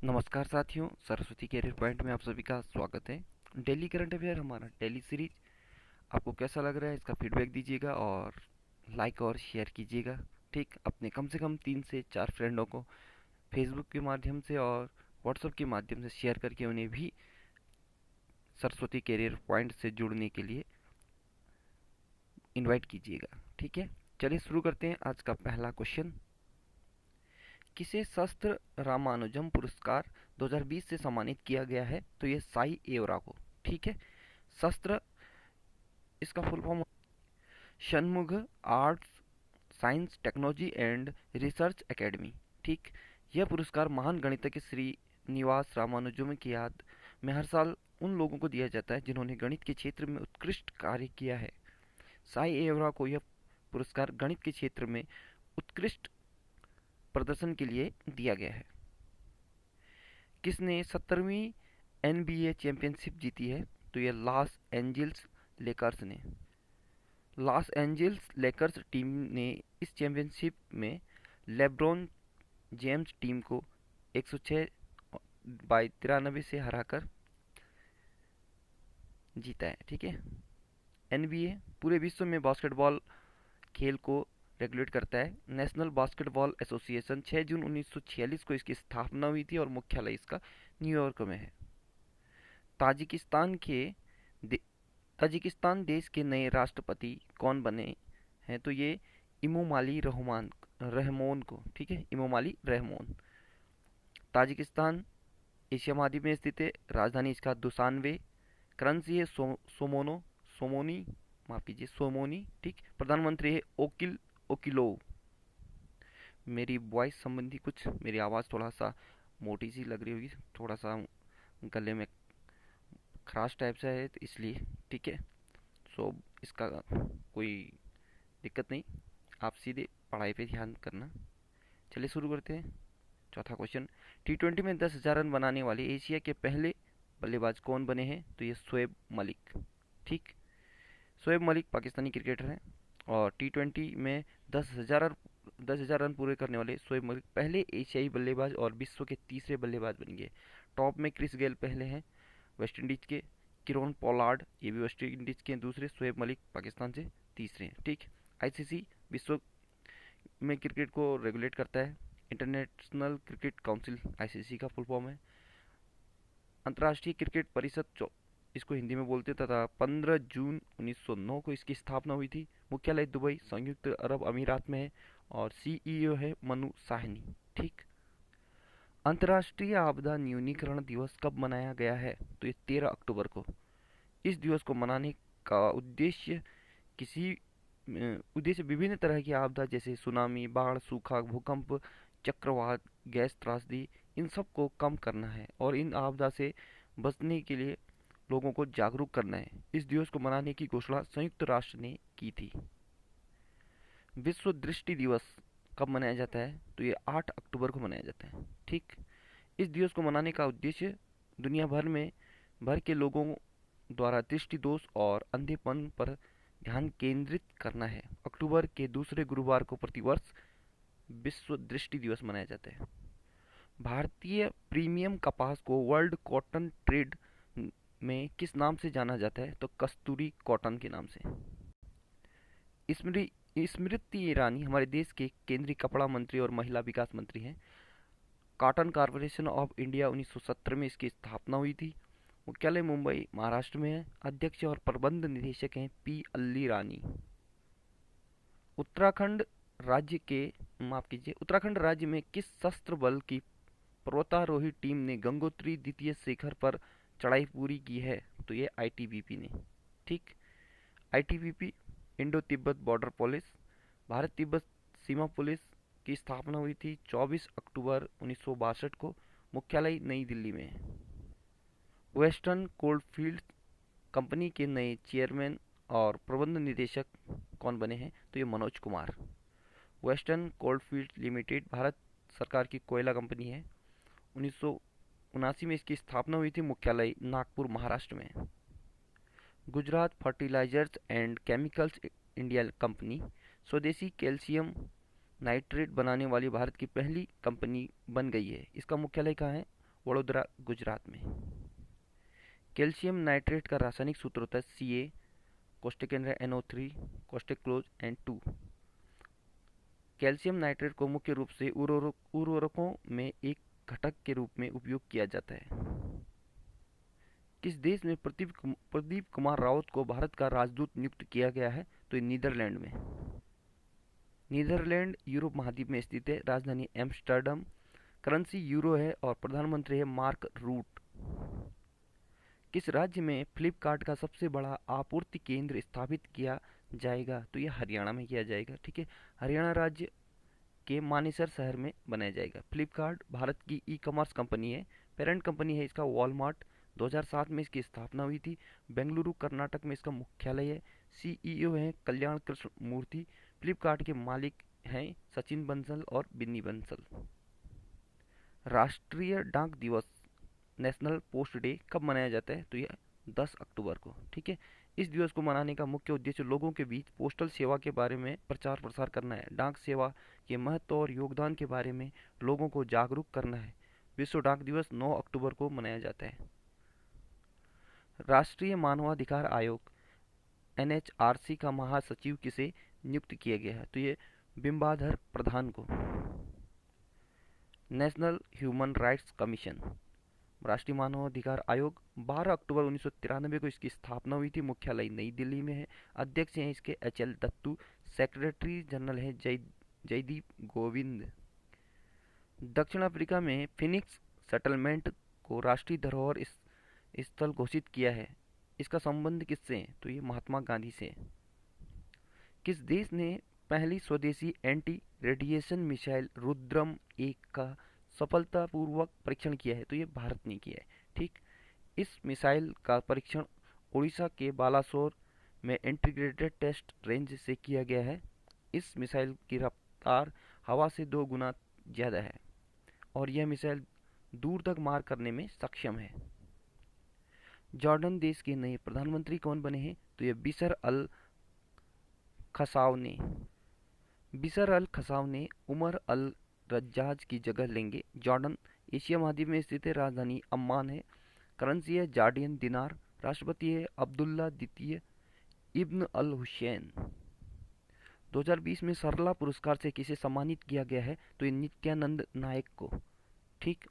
नमस्कार साथियों, Saraswati career point में आप सभी का स्वागत है। डेली करंट अफेयर हमारा डेली सीरीज आपको कैसा लग रहा है, इसका फीडबैक दीजिएगा और लाइक और शेयर कीजिएगा। ठीक, अपने कम से कम 3 से 4 फ्रेंडों को फेसबुक के माध्यम से और व्हाट्सएप के माध्यम से शेयर करके उन्हें भी सरस्वती कैरियर पॉइंट से जुड़ने के लिए इनवाइट कीजिएगा। ठीक है, चलिए शुरू करते हैं। आज का पहला क्वेश्चन, किसे शस्त्र रामानुजम पुरस्कार 2020 से सम्मानित किया गया है? तो ये साई एवरा को। ठीक है, शस्त्र, इसका full form Shanmukh arts science technology and research academy. ठीक, यह पुरस्कार महान गणितज्ञ श्री निवास रामानुजम की याद में हर साल उन लोगों को दिया जाता है जिन्होंने गणित के क्षेत्र में उत्कृष्ट कार्य किया है। साई एवरा को यह पुरस्कार गणित के क्षेत्र में उत्कृष्ट प्रदर्शन के लिए दिया गया है। किसने 17वीं एनबीए चैंपियनशिप जीती है? तो यह लॉस एंजल्स लेकर्स ने। लॉस एंजल्स लेकर्स टीम ने इस चैंपियनशिप में लेब्रॉन जेम्स टीम को 106-93 से हराकर जीता है। ठीक है, एनबीए पूरे विश्व में बास्केटबॉल खेल को रेगुलेट करता है। नेशनल बास्केटबॉल एसोसिएशन 6 जून 1946 को इसकी स्थापना हुई थी और मुख्यालय इसका न्यूयॉर्क में है। ताजिकिस्तान के ताजिकिस्तान देश के नए राष्ट्रपति कौन बने हैं? तो ये इमोमाली रहमोन को। ठीक है, इमोमाली रहमोन। ताजिकिस्तान एशिया महाद्वीप में स्थित है। राजधानी इसका दुशानबे। करेंसी है सोमोनी, माफ कीजिए, सोमोनी। ठीक, प्रधानमंत्री है ओकिलोव। मेरी वॉइस संबंधी कुछ, मेरी आवाज़ थोड़ा सा मोटी सी लग रही होगी, थोड़ा सा गले में खराश टाइप से है, तो इसलिए। ठीक है, सो इसका कोई दिक्कत नहीं, आप सीधे पढ़ाई पे ध्यान करना। चलिए शुरू करते हैं। चौथा क्वेश्चन, टी20 में 10,000 रन बनाने वाले एशिया के पहले बल्लेबाज कौन बने हैं? तो ये शोएब मलिक। ठीक, शोएब मलिक पाकिस्तानी क्रिकेटर हैं और टी20 में 10,000 रन पूरे करने वाले शोएब मलिक पहले एशियाई बल्लेबाज और विश्व के तीसरे बल्लेबाज बन गए। टॉप में क्रिस गेल पहले हैं वेस्ट इंडीज के, किरोन पोलार्ड ये भी वेस्ट इंडीज के दूसरे, शोएब मलिक पाकिस्तान से तीसरे हैं। ठीक, आईसीसी विश्व में क्रिकेट को रेगुलेट करता है। इंटरनेशनल क्रिकेट काउंसिल आईसीसी का फुल फॉर्म है। अंतर्राष्ट्रीय क्रिकेट परिषद इसको हिंदी में बोलते, तथा 15 जून 1909 को इसकी स्थापना हुई थी। मुख्यालय दुबई संयुक्त अरब अमीरात में है और सीईओ है मनु साहनी। ठीक, अंतर्राष्ट्रीय आपदा न्यूनीकरण दिवस कब मनाया गया है? तो ये 13 अक्टूबर को। इस दिवस को मनाने का किसी उद्देश्य विभिन्न तरह की आपदा जैसे सुनामी, बाढ़, सूखा, भूकंप, चक्रवात, गैस त्रासदी, इन सब को कम करना है और इन आपदा से बचने के लिए लोगों को जागरूक करना है। इस दिवस को मनाने की घोषणा संयुक्त राष्ट्र ने की थी। विश्व दृष्टि दिवस कब मनाया जाता है? तो ये 8 अक्टूबर को मनाया जाता है। ठीक, इस दिवस को मनाने का उद्देश्य दुनिया भर के लोगों द्वारा दृष्टि दोष और अंधेपन पर ध्यान केंद्रित करना है। अक्टूबर के दूसरे गुरुवार को प्रतिवर्ष विश्व दृष्टि दिवस मनाया जाता है। भारतीय प्रीमियम कपास को वर्ल्ड कॉटन ट्रेड में किस नाम से जाना जाता है? तो कस्तूरी कॉटन के नाम से। स्मृति ईरानी हमारे देश के केंद्रीय कपड़ा मंत्री और महिला विकास मंत्री हैं। कॉटन कॉरपोरेशन ऑफ इंडिया 1970 में इसकी स्थापना हुई थी। मुख्यालय मुंबई महाराष्ट्र में है। अध्यक्ष और प्रबंध निदेशक हैं पी अल्ली रानी। उत्तराखंड राज्य में किस सशस्त्र बल की पर्वतारोही टीम ने गंगोत्री द्वितीय शिखर पर चढ़ाई पूरी की है? तो ये आईटीबीपी ने। ठीक, ITBP Indo Tibet border police, Bharat Tibet सीमा पुलिस की स्थापना हुई थी 24 अक्टूबर 1962 को। मुख्यालय नई दिल्ली में है। वेस्टर्न कोलफील्ड कंपनी के नए चेयरमैन और प्रबंध निदेशक कौन बने हैं? तो ये Manoj Kumar. Western coalfield limited Bharat सरकार की कोयला कंपनी है। 1979 में इसकी स्थापना हुई थी। मुख्यालय नागपुर महाराष्ट्र में है। Gujarat fertilizers and chemicals India company स्वदेशी कैल्शियम नाइट्रेट बनाने वाली भारत की पहली कंपनी बन गई है। इसका मुख्यालय कहाँ है? वडोदरा गुजरात में। कैल्शियम नाइट्रेट का रासायनिक सूत्र होता है Ca कोष्टक के अंदर NO3 कोष्टक close N2। Calcium nitrate को मुख्य रूप से उर्वरकों में एक घटक के रूप में उपयोग किया जाता है। किस देश में प्रदीप कुमार रावत को भारत का राजदूत नियुक्त किया गया है? तो नीदरलैंड में। नीदरलैंड यूरोप महाद्वीप में स्थित है। राजधानी एम्स्टर्डम। करेंसी यूरो है और प्रधानमंत्री है मार्क रूट। किस राज्य में फ्लिपकार्ट का सबसे बड़ा आपूर्ति केंद्र स्थापित किया जाएगा? तो यह हरियाणा में किया जाएगा। ठीक है, हरियाणा राज्य के मानेसर शहर में बनाया जाएगा। फ्लिपकार्ट भारत की ई कॉमर्स कंपनी है। पेरेंट कंपनी है इसका वॉलमार्ट। 2007 में इसकी स्थापना हुई थी। बेंगलुरु कर्नाटक में इसका मुख्यालय है। सीईओ है कल्याण कृष्ण मूर्ति। फ्लिपकार्ट के मालिक हैं सचिन बंसल और बिन्नी बंसल। राष्ट्रीय डाक दिवस नेशनल पोस्ट डे कब मनाया जाता है? तो यह 10 अक्टूबर को। ठीक है, इस दिवस को मनाने का मुख्य उद्देश्य लोगों के बीच पोस्टल सेवा के बारे में प्रचार प्रसार करना है। डाक सेवा के महत्व और योगदान के बारे में लोगों को जागरूक करना है। विश्व डाक दिवस 9 अक्टूबर को मनाया जाता है। राष्ट्रीय मानवाधिकार आयोग NHRC का महासचिव किसे नियुक्त किया गया है? तो ये बिंबाधर प्रधान को। नेशनल ह्यूमन राइट्स कमीशन राष्ट्रीय मानवाधिकार आयोग 12 अक्टूबर 1993 को इसकी स्थापना हुई थी। मुख्यालय नई दिल्ली में है। अध्यक्ष हैं इसके HL दत्तू। सेक्रेटरी जनरल है जयदीप गोविंद। दक्षिण अफ्रीका में फिनिक्स सेटलमेंट को राष्ट्रीय धरोहर स्थल घोषित किया है। इसका संबंध किससे है? तो ये महात्मा गांधी से है। किस देश ने पहली स्वदेशी एंटी रेडिएशन मिसाइल रुद्रम 1 का सफलतापूर्वक परीक्षण किया है? तो ये भारत ने किया है। ठीक, इस मिसाइल का परीक्षण उड़ीसा के बालासोर में इंटीग्रेटेड टेस्ट रेंज से किया गया है। इस मिसाइल की रफ्तार हवा से 2 गुना ज़्यादा है और यह मिसाइल दूर तक मार करने में सक्षम है। जॉर्डन देश के नए प्रधानमंत्री कौन बने हैं? तो ये बिशर अल खसाव ने उमर अल रज्जाज की जगह लेंगे। जॉर्डन एशिया महाद्वीप में स्थित है। राजधानी अम्मान है। करेंसी है जार्डियन दिनार। राष्ट्रपति है अब्दुल्ला द्वितीय इब्न अल हुसैन। 2020 में सरला पुरस्कार से किसे सम्मानित किया गया है? तो ये नित्यानंद नायक को। ठीक,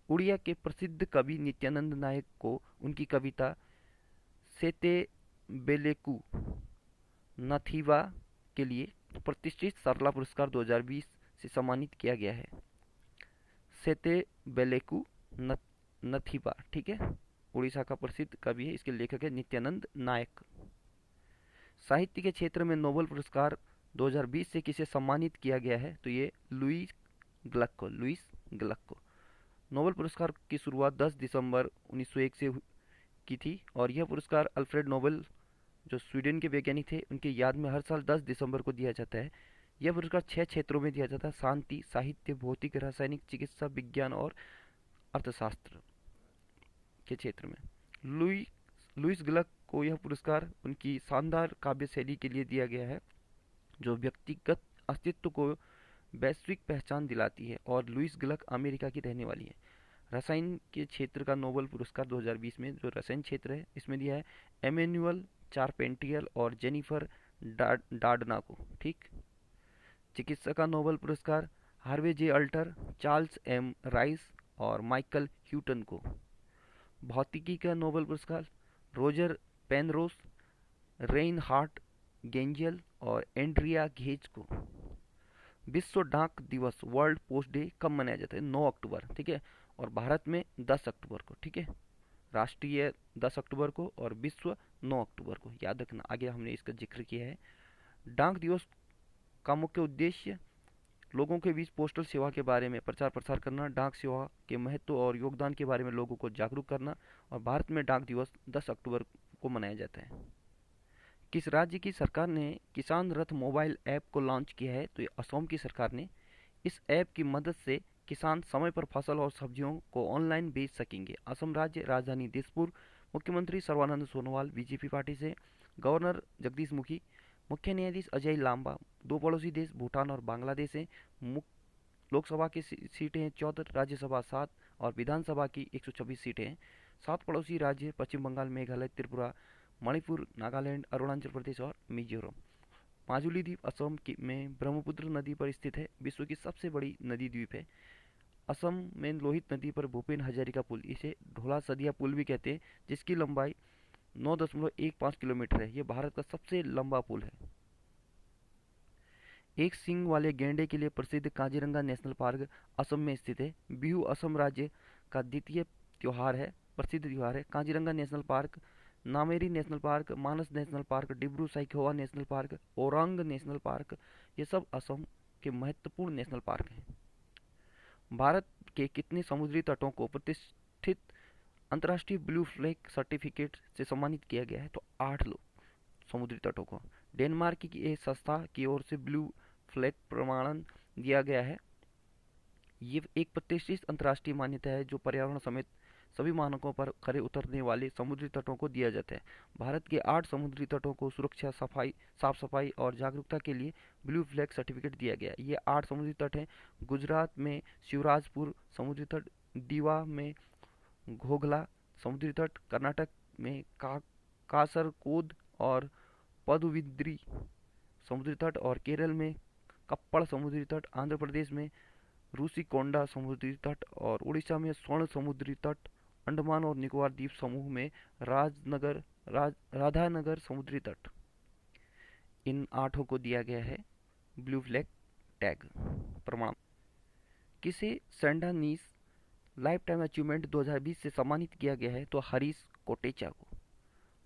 उड़िया के प्रसिद्ध कवि नित्यानंद नायक को उनकी कविता सेते बेलेकू नथीवा के लिए प्रतिष्ठित सरला पुरस्कार 2020 से सम्मानित किया गया है। सेते बेलेकू नथीवा, ठीक है, उड़ीसा का प्रसिद्ध कवि है। इसके लेखक है नित्यानंद नायक। साहित्य के क्षेत्र में नोबेल पुरस्कार 2020 से किसे सम्मानित किया गया है? तो ये लुईस ग्लक को। नोबेल पुरस्कार की शुरुआत 10 दिसंबर 1901 से की थी और यह पुरस्कार अल्फ्रेड नोबेल जो स्वीडन के वैज्ञानिक थे उनके याद में हर साल 10 दिसंबर को दिया जाता है। यह पुरस्कार 6 क्षेत्रों में दिया जाता है: शांति, साहित्य, भौतिक, रासायनिक, चिकित्सा विज्ञान और अर्थशास्त्र के क्षेत्र में। लुईस ग्लक को यह पुरस्कार उनकी शानदार काव्य शैली के लिए दिया गया है जो व्यक्तिगत अस्तित्व को वैश्विक पहचान दिलाती है और लुईस ग्लक अमेरिका की रहने वाली है। रसायन के क्षेत्र का नोबेल पुरस्कार 2020 में जो रसायन क्षेत्र है इसमें दिया है एमेन्युअल चारपेंटियल और जेनिफर डार्डना को। ठीक, चिकित्सा का नोबेल पुरस्कार हार्वे जे अल्टर, चार्ल्स एम राइस और माइकल ह्यूटन को। भौतिकी का नोबेल पुरस्कार रोजर पेनरोस, रेइनहार्ड गेंजियल और एंड्रिया घेज को। विश्व डाक दिवस वर्ल्ड पोस्ट डे कब मनाया जाता है? 9 अक्टूबर। ठीक है, और भारत में 10 अक्टूबर को। ठीक है, राष्ट्रीय 10 अक्टूबर को और विश्व 9 अक्टूबर को। याद रखना, आगे हमने इसका जिक्र किया है। डाक दिवस का मुख्य उद्देश्य लोगों के बीच पोस्टल सेवा के बारे में प्रचार प्रसार करना, डाक सेवा के महत्व और योगदान के बारे में लोगों को जागरूक करना। और भारत में डाक दिवस 10 अक्टूबर को मनाया जाता है। किस राज्य की सरकार ने किसान रथ मोबाइल ऐप को लॉन्च किया है? तो ये असम की सरकार ने। इस ऐप की मदद से किसान समय पर फसल और सब्जियों को ऑनलाइन बेच सकेंगे। असम राज्य राजधानी दिसपुर। मुख्यमंत्री सर्बानंद सोनोवाल बीजेपी पार्टी से। गवर्नर जगदीश मुखी। मुख्य न्यायाधीश अजय लांबा। 2 पड़ोसी देश भूटान और बांग्लादेश हैं। लोकसभा की सीटें हैं 14, राज्यसभा 7 और विधानसभा की 126 सीटें हैं। 7 पड़ोसी राज्य पश्चिम बंगाल, मेघालय, त्रिपुरा, मणिपुर, नागालैंड, अरुणाचल प्रदेश और मिजोरम। माजुली द्वीप असम में ब्रह्मपुत्र नदी पर स्थित है, विश्व की सबसे बड़ी नदी द्वीप है। असम में लोहित नदी पर भूपेन हजारिका पुल, इसे ढोला सदिया पुल भी कहते हैं, जिसकी लंबाई 9.15 किलोमीटर है। ये भारत का सबसे लंबा पुल है। एक सींग वाले गैंडे के लिए प्रसिद्ध काजीरंगा नेशनल पार्क असम में स्थित है। बिहू असम राज्य का द्वितीय त्योहार है, प्रसिद्ध त्योहार है। Kaziranga national park, Nameri national park, Manas national park, Dibru Saikhowa national park, Orang national park, ये सब असम के महत्वपूर्ण नेशनल पार्क हैं। भारत के कितने समुद्री तटों को प्रतिष्ठित अंतर्राष्ट्रीय ब्लू फ्लैग सर्टिफिकेट से सम्मानित किया गया है? तो 8 समुद्री तटों को। डेनमार्क की एक संस्था की ओर से ब्लू फ्लैग प्रमाणन दिया गया है। ये एक प्रतिष्ठित अंतर्राष्ट्रीय मान्यता है जो पर्यावरण समेत सभी मानकों पर खरे उतरने वाले समुद्री तटों को दिया जाता है। भारत के 8 समुद्री तटों को सुरक्षा, सफाई, साफ सफाई और जागरूकता के लिए ब्लू फ्लैग सर्टिफिकेट दिया गया। ये 8 समुद्री तट हैं। गुजरात में शिवराजपुर समुद्री तट, दीवा में घोघला समुद्री तट, कर्नाटक में कासरकोद और पदुबिद्री समुद्री तट और केरल में कप्पड़ समुद्री तट, आंध्र प्रदेश में रूसीकोंडा समुद्री तट और उड़ीसा में स्वर्ण समुद्री तट, अंडमान और निकोबार द्वीप समूह में राधानगर समुद्री तट। इन 8 को दिया गया है ब्लू फ्लैग टैग प्रमाण। किसे सैंडानीज लाइफ टाइम अचीवमेंट 2020 से सम्मानित किया गया है? तो हरीश कोटेचा को।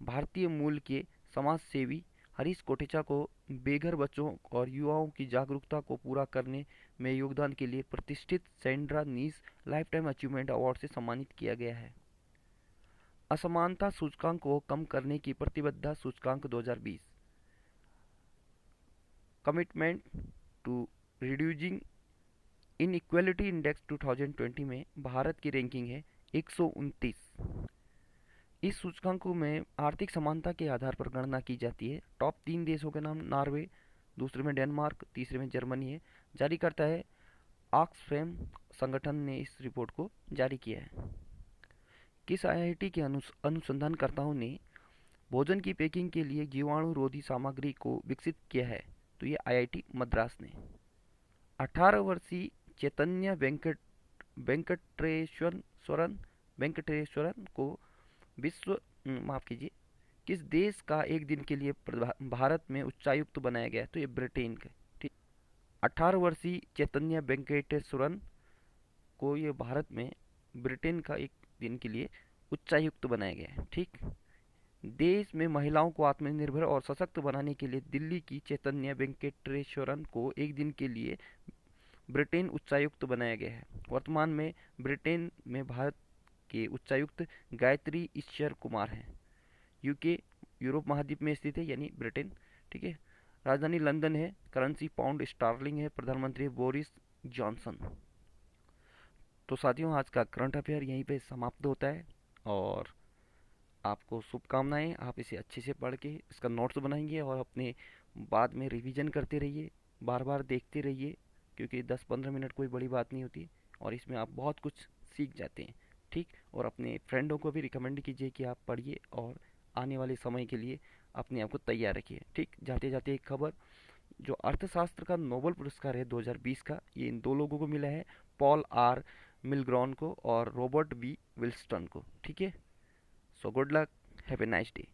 भारतीय मूल के समाज सेवी हरीश कोटेचा को बेघर बच्चों और युवाओं की जागरूकता को पूरा करने में योगदान के लिए प्रतिष्ठित सैंड्रा नीस लाइफ टाइम अचीवमेंट अवार्ड से सम्मानित किया गया है। असमानता सूचकांक को कम करने की प्रतिबद्धता सूचकांक 2020, commitment to reducing inequality index 2020 में भारत की रैंकिंग है 129। इस सूचकांक में आर्थिक समानता के आधार पर गणना की जाती है। टॉप 3 देशों के नाम नॉर्वे, दूसरे में डेनमार्क, तीसरे में जर्मनी है। जारी करता है ऑक्सफैम संगठन ने इस रिपोर्ट को जारी किया है। किस आईआईटी के अनुसंधानकर्ताओं ने भोजन की पैकिंग के लिए जीवाणु रोधी सामग्री को विकसित किया है? तो ये आईआईटी मद्रास ने। 18 वर्षीय चैतन्य वेंकटेश्वरन को माफ कीजिए, किस देश का एक दिन के लिए भारत में उच्चायुक्त बनाया गया? तो ये ब्रिटेन का। ठीक, 18 वर्षीय चैतन्य वेंकटेश्वरन को ये भारत में ब्रिटेन का एक दिन के लिए उच्चायुक्त बनाया गया है। ठीक, देश में महिलाओं को आत्मनिर्भर और सशक्त बनाने के लिए दिल्ली की चैतन्य वेंकटेश्वरन को एक दिन के लिए ब्रिटेन उच्चायुक्त बनाया गया है। वर्तमान में ब्रिटेन में भारत के उच्चायुक्त गायत्री ईश्वर कुमार हैं। यूके यूरोप महाद्वीप में स्थित है, यानी ब्रिटेन। ठीक है, राजधानी लंदन है, करेंसी पाउंड स्टार्लिंग है, प्रधानमंत्री बोरिस जॉनसन। तो साथियों, आज का करंट अफेयर यहीं पे समाप्त होता है और आपको शुभकामनाएं। आप इसे अच्छे से पढ़ के इसका नोट्स बनाएंगे और अपने बाद में रिवीजन करते रहिए, बार बार देखते रहिए, क्योंकि 10-15 मिनट कोई बड़ी बात नहीं होती और इसमें आप बहुत कुछ सीख जाते हैं। ठीक, और अपने फ्रेंडों को भी रिकमेंड कीजिए कि आप पढ़िए और आने वाले समय के लिए अपने आप को तैयार रखिए। ठीक, जाते जाते एक खबर, जो अर्थशास्त्र का नोबेल पुरस्कार है 2020 का, ये इन 2 लोगों को मिला है, पॉल आर मिलग्रॉन को और रॉबर्ट बी विल्स्टन को। ठीक है, so good luck, have a nice day.